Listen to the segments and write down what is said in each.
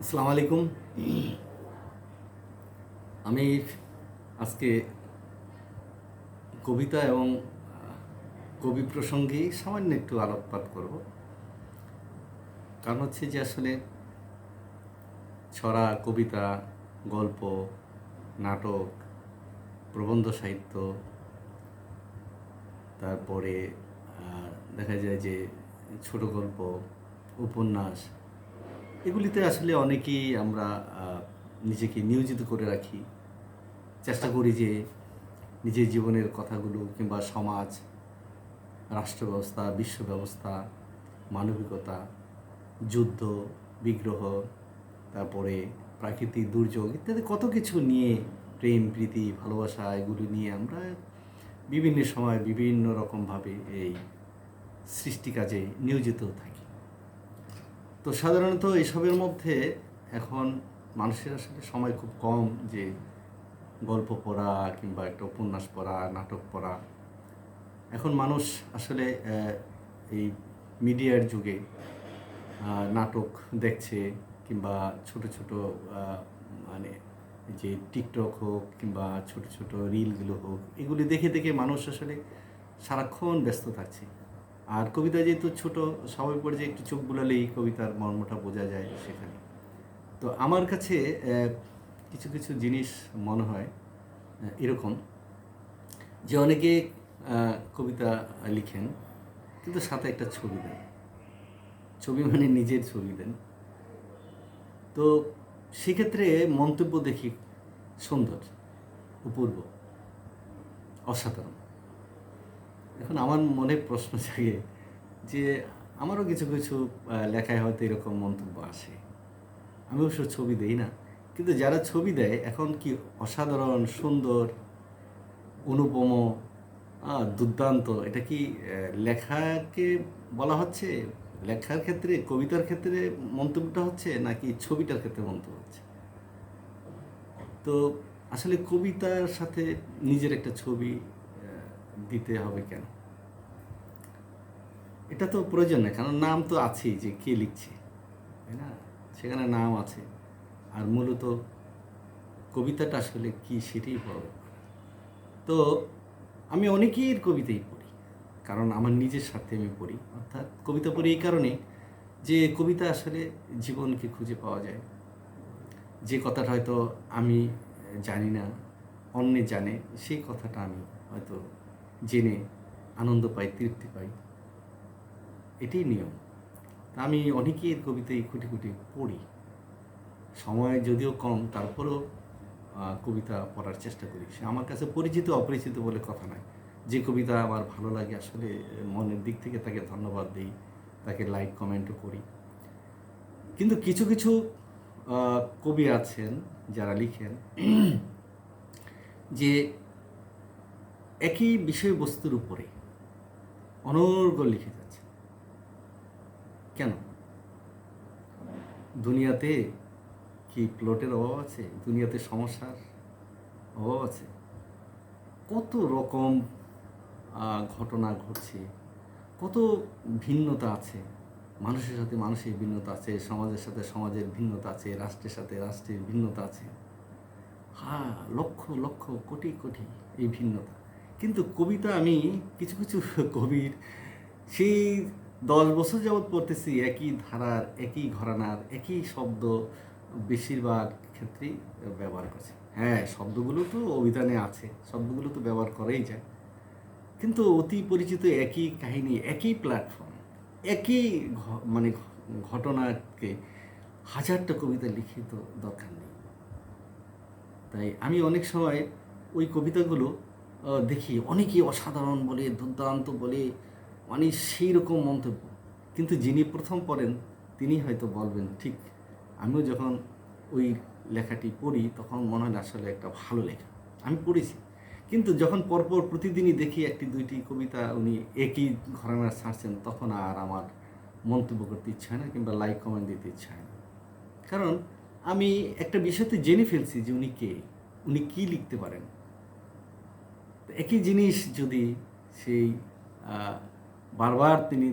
আসসালামু আলাইকুম। আমি আজকে কবিতা এবং কবি প্রসঙ্গেই সামান্য একটু আলোকপাত করব। কারণ হচ্ছে যে আসলে ছড়া, কবিতা, গল্প, নাটক, প্রবন্ধ সাহিত্য, তারপরে দেখা যায় যে ছোট গল্প, উপন্যাস, এগুলিতে আসলে অনেকেই আমরা নিজেকে নিয়োজিত করে রাখি। চেষ্টা করি যে নিজের জীবনের কথাগুলো কিংবা সমাজ, রাষ্ট্র ব্যবস্থা, বিশ্ব ব্যবস্থা, মানবিকতা, যুদ্ধ, বিগ্রহ, তারপরে প্রাকৃতিক দুর্যোগ ইত্যাদি কত কিছু নিয়ে, প্রেম, প্রীতি, ভালোবাসা, এগুলি নিয়ে আমরা বিভিন্ন সময় বিভিন্ন রকমভাবে এই সৃষ্টি কাজে নিয়োজিত থাকি। তো সাধারণত এসবের মধ্যে এখন মানুষের আসলে সময় খুব কম যে গল্প পড়া কিংবা একটা উপন্যাস পড়া, নাটক পড়া। এখন মানুষ আসলে এই মিডিয়ার যুগে নাটক দেখছে কিংবা ছোট ছোট মানে যে টিকটক হোক কিংবা ছোট ছোট রিলগুলো হোক, এগুলি দেখে দেখে মানুষ আসলে সারাক্ষণ ব্যস্ত থাকছে। আর কবিতা যেহেতু ছোট, স্বাভাবিক পর্যায়ে একটু চোখ বুলালেই কবিতার মর্মটা বোঝা যায় সেখানে। তো আমার কাছে কিছু কিছু জিনিস মনে হয় এরকম যে অনেকে কবিতা লিখেন কিন্তু সাথে একটা ছবি দেন। ছবি মানে নিজের ছবি দেন। তো সেক্ষেত্রে মন্তব্য দেখি সুন্দর, অপূর্ব, অসাধারণ। এখন আমার মনে প্রশ্ন জাগে যে আমারও কিছু কিছু লেখায় হয়তো এরকম মন্তব্য আসে। আমি অবশ্য ছবি দেই না, কিন্তু যারা ছবি দেয় এখন কি অসাধারণ, সুন্দর, অনুপম, দুর্দান্ত, এটা কি লেখাকে বলা হচ্ছে? লেখার ক্ষেত্রে, কবিতার ক্ষেত্রে মন্তব্যটা হচ্ছে নাকি ছবিটার ক্ষেত্রে মন্তব্য হচ্ছে? তো আসলে কবিতার সাথে নিজের একটা ছবি দিতে হবে কেন? এটা তো প্রয়োজন নেই, কারণ নাম তো আছেই যে কে লিখছে, তাই না? সেখানে নাম আছে। আর মূলত কবিতাটা আসলে কি সেটাই বড় ব্যাপার। তো আমি অনেকের কবিতাই পড়ি, কারণ আমার নিজের স্বার্থে আমি পড়ি। অর্থাৎ কবিতা পড়ি এই কারণে যে কবিতা আসলে জীবনকে খুঁজে পাওয়া যায়। যে কথাটা হয়তো আমি জানি না, অন্যে জানে, সেই কথাটা আমি হয়তো জেনে আনন্দ পাই, তৃপ্তি পাই। এটাই নিয়ম। তা আমি অনেকের কবিতাই খুঁটি খুঁটি পড়ি। সময় যদিও কম, তারপরেও কবিতা পড়ার চেষ্টা করি। সে আমার কাছে পরিচিত অপরিচিত বলে কথা নয়। যে কবিতা আমার ভালো লাগে আসলে মনের দিক থেকে তাকে ধন্যবাদ দিই, তাকে লাইক কমেন্টও করি। কিন্তু কিছু কিছু কবি আছেন যারা লিখেন যে একই বিষয়বস্তুর উপরে অনর্গল লিখে যাচ্ছে। কেন? দুনিয়াতে কি প্লটের অভাব আছে? দুনিয়াতে সমস্যার অভাব আছে? কত রকম ঘটনা ঘটছে, কত ভিন্নতা আছে। মানুষের সাথে মানুষের ভিন্নতা আছে, সমাজের সাথে সমাজের ভিন্নতা আছে, রাষ্ট্রের সাথে রাষ্ট্রের ভিন্নতা আছে। হ্যাঁ, লক্ষ লক্ষ কোটি কোটি এই ভিন্নতা। কিন্তু কবিতা আমি কিছু কিছু কবির সেই 10 বছর যাবৎ পড়তেছি একই ধারার, একই ঘরানার, একই শব্দ বেশিরভাগ ক্ষেত্রেই ব্যবহার করছে। হ্যাঁ, শব্দগুলো তো অভিধানে আছে, শব্দগুলো তো ব্যবহার করেই যায়। কিন্তু অতি পরিচিত একই কাহিনী, একই প্ল্যাটফর্ম, একই মানে ঘটনাকে হাজারটা কবিতা লিখে তো দরকার নেই। তাই আমি অনেক সময় ওই কবিতাগুলো দেখি অনেকেই অসাধারণ বলে, দুর্দান্ত বলে, মানে সেই রকম মন্তব্য। কিন্তু যিনি প্রথম পড়েন তিনি হয়তো বলবেন ঠিক, আমিও যখন ওই লেখাটি পড়ি তখন মনে হয় আসলে একটা ভালো লেখা, আমি পড়েছি। কিন্তু যখন পরপর প্রতিদিনই দেখি একটি দুইটি কবিতা উনি একই ঘরানার ছাড়ছেন, তখন আর আমার মন্তব্য করতে ইচ্ছা হয় না কিংবা লাইক কমেন্ট দিতে ইচ্ছা হয় না। কারণ আমি একটা বিষয়তে জেনে ফেলছি যে উনি কে, উনি কী লিখতে পারেন। তো একই জিনিস যদি সেই আহ, বারবার তিনি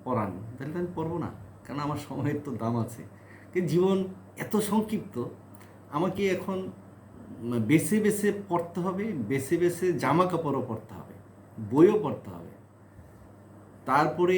পড়ান, তাহলে তো আমি পড়বো না, কারণ আমার সময়ের তো দাম আছে। কিন্তু জীবন এত সংক্ষিপ্ত, আমাকে এখন বেছে বেছে পড়তে হবে, বেছে বেছে জামা কাপড়ও পরতে হবে, বইও পড়তে হবে, তারপরে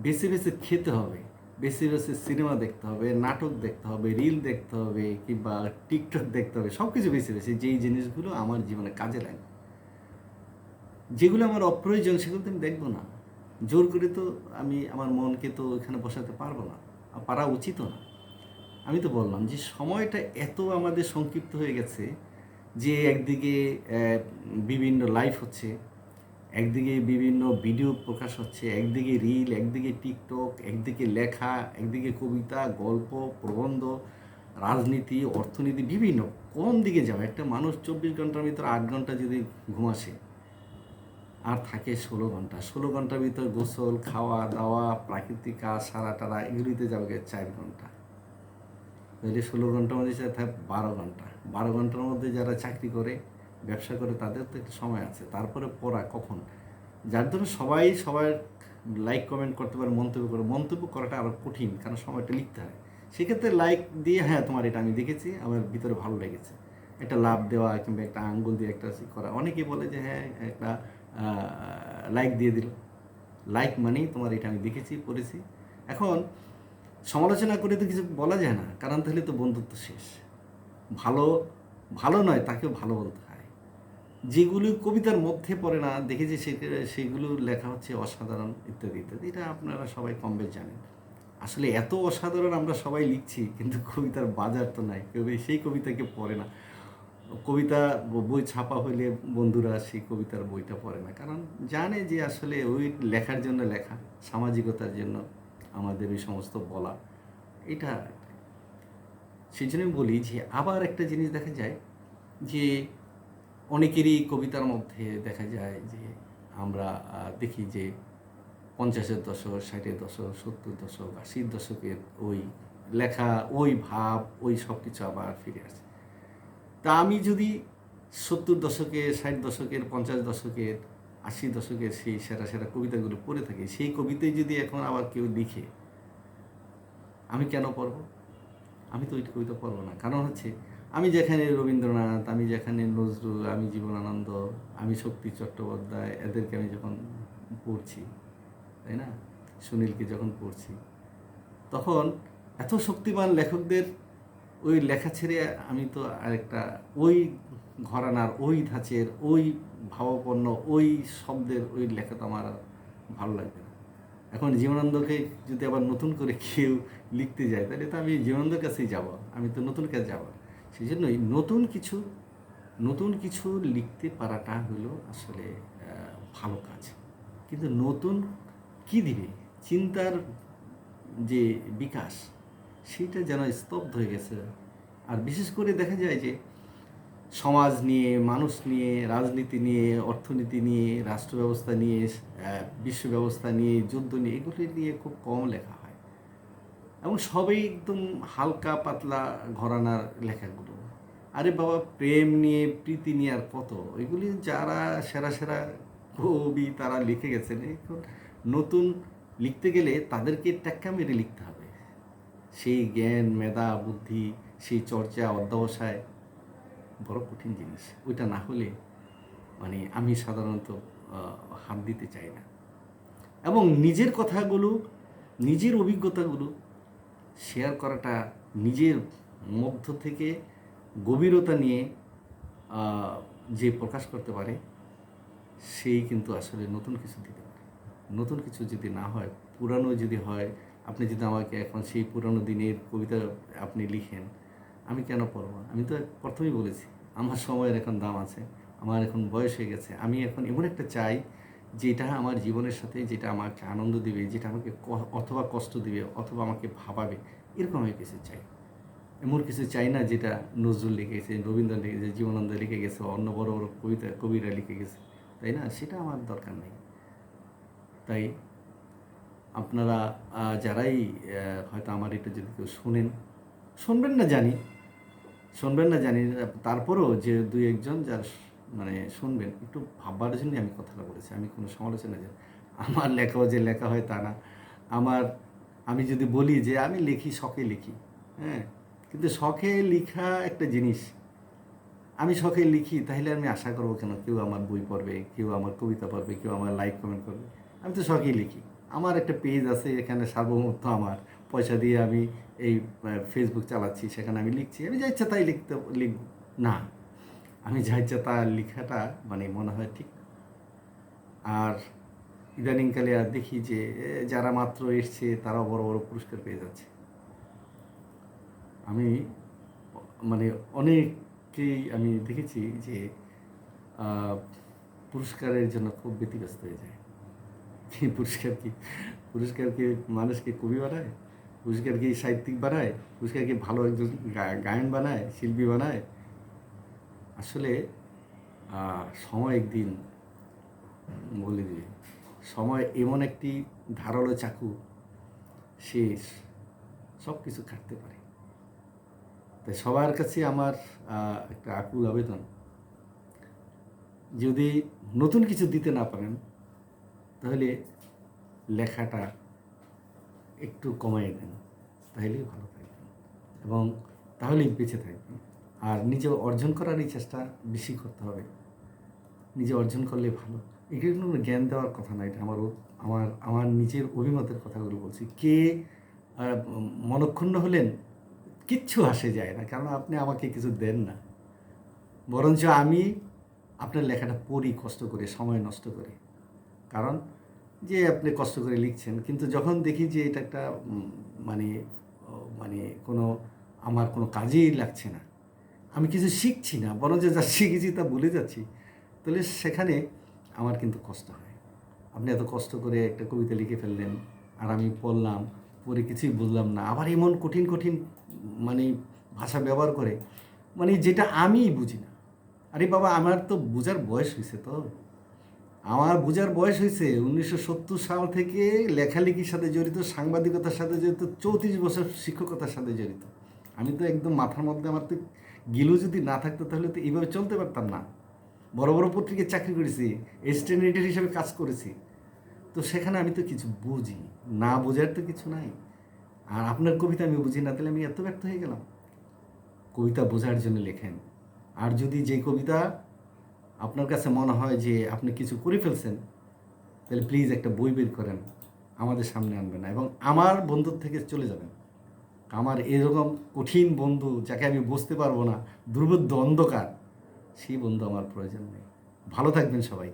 বেছে বেছে খেতে হবে, বেছে বেছে সিনেমা দেখতে হবে, নাটক দেখতে হবে, রিল দেখতে হবে, কিংবা টিকটক দেখতে হবে, সব কিছু বেছে বেছে যেই জিনিসগুলো আমার জীবনে কাজে লাগে। যেগুলো আমার অপ্রয়োজন সেগুলো তো আমি দেখবো না। জোর করে তো আমি আমার মনকে তো ওইখানে বসাতে পারবো না, আর পারা উচিতও না। আমি তো বললাম যে সময়টা এত আমাদের সংক্ষিপ্ত হয়ে গেছে যে একদিকে বিভিন্ন লাইভ হচ্ছে, একদিকে বিভিন্ন ভিডিও প্রকাশ হচ্ছে, একদিকে রিল, একদিকে টিকটক, একদিকে লেখা, একদিকে কবিতা, গল্প, প্রবন্ধ, রাজনীতি, অর্থনীতি, বিভিন্ন কোন দিকে যাবে। একটা মানুষ 24 ঘন্টার ভিতর 8 ঘন্টা যদি ঘুমাসে, আর থাকে 16 ঘন্টা। 16 ঘন্টার ভিতর গোসল, খাওয়া দাওয়া, প্রাকৃতিক কাজ, সারা টারা এগুলিতে যাবে 4 ঘন্টা। তাহলে 16 ঘন্টার মধ্যে থাকে 12 ঘন্টা। 12 ঘন্টার মধ্যে যারা চাকরি করে, ব্যবসা করে, তাদের তো একটা সময় আছে। তারপরে পড়া কখন? যার জন্য সবাই সবার লাইক কমেন্ট করতে পারে, মন্তব্য করে। মন্তব্য করাটা আরও কঠিন, কারণ সময়টা লিখতে হয়। সেক্ষেত্রে লাইক দিয়ে, হ্যাঁ তোমার এটা আমি দেখেছি, আমার ভিতরে ভালো লেগেছে, একটা লাভ দেওয়া কিংবা একটা আঙ্গুল দিয়ে একটা করা। অনেকেই বলে যে হ্যাঁ একটা লাইক দিয়ে দিল। লাইক মানেই তোমার এটা আমি দেখেছি, পড়েছি। এখন সমালোচনা করে তো কিছু বলা যায় না, কারণ তাহলে তো বন্ধুত্ব শেষ। ভালো ভালো নয়, তাকেও ভালো বলতে হয়। যেগুলো কবিতার মধ্যে পড়ে না, দেখেছি সেগুলো লেখা হচ্ছে অসাধারণ, ইত্যাদি ইত্যাদি। এটা আপনারা সবাই কম বেশ জানেন। আসলে এত অসাধারণ আমরা সবাই লিখছি, কিন্তু কবিতার বাজার তো নাই, কেউ সেই কবিতাকে পড়ে না। কবিতা বই ছাপা হইলে বন্ধুরা সেই কবিতার বইটা পড়ে না, কারণ জানে যে আসলে ওই লেখার জন্য লেখা, সামাজিকতার জন্য আমাদের ওই সমস্ত বলা, এটা। সেই জন্যই বলি যে আবার একটা জিনিস দেখা যায় যে অনেকেরই কবিতার মধ্যে দেখা যায় যে আমরা দেখি যে 50-এর দশক, 60-এর দশক, 70-এর দশক, 80-এর দশকের ওই লেখা, ওই ভাব, ওই সব কিছু আবার ফিরে আসে। তা আমি যদি 70 দশকের, 60 দশকের, 50 দশকের, 80 দশকের সেই সেরা সেরা কবিতাগুলো পড়ে থাকি, সেই কবিতায় যদি এখন আবার কেউ লিখে, আমি কেন পড়ব? আমি তো ওই কবিতা পড়ব না। কারণ হচ্ছে আমি যেখানে রবীন্দ্রনাথ, আমি যেখানে নজরুল, আমি জীবনানন্দ, আমি শক্তি চট্টোপাধ্যায়, এদেরকে আমি যখন পড়ছি, তাই না, সুনীলকে যখন পড়ছি, তখন এত শক্তিমান লেখকদের ওই লেখা ছেড়ে আমি তো আরেকটা ওই ঘরানার, ওই ধাঁচের, ওই ভাবাপন্ন, ওই শব্দের ওই লেখা তো আমার আর ভালো লাগবে না। এখন জীবনানন্দকে যদি আবার নতুন করে কেউ লিখতে যায়, তাহলে তো আমি জীবনানন্দের কাছেই যাব, আমি তো নতুন কাছে যাব। সেই জন্যই নতুন কিছু লিখতে পারাটা হলো আসলে ভালো কাজ। কিন্তু নতুন কি দিবে, চিন্তার যে বিকাশ, সেটা যেন স্তব্ধ হয়ে গেছে। আর বিশেষ করে দেখা যায় যে সমাজ নিয়ে, মানুষ নিয়ে, রাজনীতি নিয়ে, অর্থনীতি নিয়ে, রাষ্ট্র ব্যবস্থা নিয়ে, বিশ্ব ব্যবস্থা নিয়ে, যুদ্ধ নিয়ে, এগুলি নিয়ে খুব কম লেখা হয়, এবং সবই একদম হালকা পাতলা ঘরানার লেখাগুলো। আরে বাবা, প্রেম নিয়ে, প্রীতি নিয়ে আর কত, এগুলি যারা সেরা সেরা কবি তারা লিখে গেছেন। এখন নতুন লিখতে গেলে তাদেরকে টেক্কা মেরে লিখতে হবে। সেই জ্ঞান, মেধা, বুদ্ধি, সেই চর্চা, অধ্যবসায় বড় কঠিন জিনিস। ওইটা না হলে মানে আমি সাধারণত হাত দিতে চাই না। এবং নিজের কথাগুলো, নিজের অভিজ্ঞতাগুলো শেয়ার করাটা, নিজের মধ্য থেকে গভীরতা নিয়ে যে প্রকাশ করতে পারে, সেই কিন্তু আসলে নতুন কিছু দিতে পারে। নতুন কিছু যদি না হয়, পুরানো যদি হয়, আপনি যদি আমাকে এখন সেই পুরানো দিনের কবিতা আপনি লিখেন, আমি কেন পড়ব? আমি তো প্রথমেই বলেছি, আমার সময়ের এখন দাম আছে, আমার এখন বয়স হয়ে গেছে। আমি এখন এমন একটা চাই যেটা আমার জীবনের সাথে, যেটা আমাকে আনন্দ দিবে, যেটা আমাকে অথবা কষ্ট দিবে, অথবা আমাকে ভাবাবে, এরকম আমি কিছু চাই। এমন কিছু চাই না যেটা নজরুল লিখেছে, রবীন্দ্র লিখেছে, জীবনানন্দ লিখে গেছে, অন্য বড় বড় কবিরা লিখে গেছে, তাই না? সেটা আমার দরকার নেই। তাই আপনারা যারাই হয়তো আমার এটা যদি কেউ শুনবেন না জানি, তারপরেও যে দুই একজন যারা মানে শুনবেন, একটু ভাববার জন্যই আমি কথাটা বলেছি। আমি কোনো সমালোচনা জানি, আমার লেখাও যে লেখা হয় তা না। আমি যদি বলি যে আমি লিখি, শখে লিখি, হ্যাঁ, কিন্তু শখে লিখা একটা জিনিস, আমি শখে লিখি, তাহলে আমি আশা করবো কেন কেউ আমার বই পড়বে, কেউ আমার কবিতা পড়বে, কেউ আমার লাইক কমেন্ট করবে? আমি তো শখেই লিখি। আমার একটা পেজ আছে, এখানে সার্বভৌমত্ব আমার, পয়সা দিয়ে আমি এই ফেসবুক চালাচ্ছি, সেখানে আমি লিখছি, আমি যা ইচ্ছা তাই লিখব না। আমি যা ইচ্ছা তা লেখাটা মানে মনে হয় ঠিক। আর ইদানিংকালে আর দেখি যে যারা মাত্র এসছে তারাও বড় বড় পুরস্কার পেয়ে যাচ্ছে। আমি মানে অনেককেই আমি দেখেছি যে আহ, পুরস্কারের জন্য খুব ব্যতিব্যস্ত হয়ে যায়। কি পুরস্কার কি? পুরস্কার কি মানুষকে কবি বানায়? পুরস্কার কি সাহিত্যিক বানায়? পুরস্কার কি ভালো একজন গায়ন বানায়, শিল্পী বানায়? আসলে সময় একদিন বলে দিবে। সময় এমন একটি ধারালো চাকু, সে সব কিছু কাটতে পারে। তাই সবার কাছে আমার একটা আকুল আবেদন, যদি নতুন কিছু দিতে না পারেন তাহলে লেখাটা একটু কমাই দেন, তাহলেই ভালো থাকবেন এবং তাহলেই বেঁচে থাকবেন। আর নিজে অর্জন করারই চেষ্টা বেশি করতে হবে। নিজে অর্জন করলে ভালো। এগুলো কোনো জ্ঞান দেওয়ার কথা না, এটা আমার আমার আমার নিজের অভিমতের কথাগুলো বলছি। কে মনক্ষুণ্ণ হলেন, কিচ্ছু আসে যায় না, কারণ আপনি আমাকে কিছু দেন না। বরঞ্চ আমি আপনার লেখাটা পড়ি কষ্ট করে, সময় নষ্ট করে। কারণ যে আপনি কষ্ট করে লিখছেন, কিন্তু যখন দেখি যে এটা একটা মানে মানে কোনো আমার কোনো কাজেই লাগছে না, আমি কিছু শিখছি না, বরঞ্চ যা শিখেছি তা ভুলে যাচ্ছি, তাহলে সেখানে আমার কিন্তু কষ্ট হয়। আপনি এত কষ্ট করে একটা কবিতা লিখে ফেললেন, আর আমি পড়লাম, পড়ে কিছুই বুঝলাম না, আবার এমন কঠিন কঠিন মানে ভাষা ব্যবহার করে, মানে যেটা আমিই বুঝি না। আরে বাবা, আমার তো বোঝার বয়স হয়েছে, তো আমার বোঝার বয়স হয়েছে 1970 সাল থেকে লেখালেখির সাথে জড়িত, সাংবাদিকতার সাথে জড়িত, 34 বছর শিক্ষকতার সাথে জড়িত। আমি তো একদম মাথার মধ্যে আমার তো গিলু যদি না থাকতো তাহলে তো এইভাবে চলতে পারতাম না। বড় বড় পত্রিকায় চাকরি করেছি, অ্যাসিস্ট্যান্ট এডিটর হিসেবে কাজ করেছি, তো সেখানে আমি তো কিছু বুঝি না, বোঝার তো কিছু নাই। আর আপনার কবিতা আমি বুঝি না, তাহলে আমি এত ব্যর্থ হয়ে গেলাম? কবিতা বোঝার জন্য লেখেন। আর যদি যে কবিতা আপনার কাছে মনে হয় যে আপনি কিছু করে ফেলছেন, তাহলে প্লিজ একটা বই বের করেন, আমাদের সামনে আনবেন না এবং আমার বন্ধুর থেকে চলে যাবেন। আমার এরকম কঠিন বন্ধু, যাকে আমি বুঝতে পারবো না, দুর্বোধ্য অন্ধকার, সেই বন্ধু আমার প্রয়োজন নেই। ভালো থাকবেন সবাই।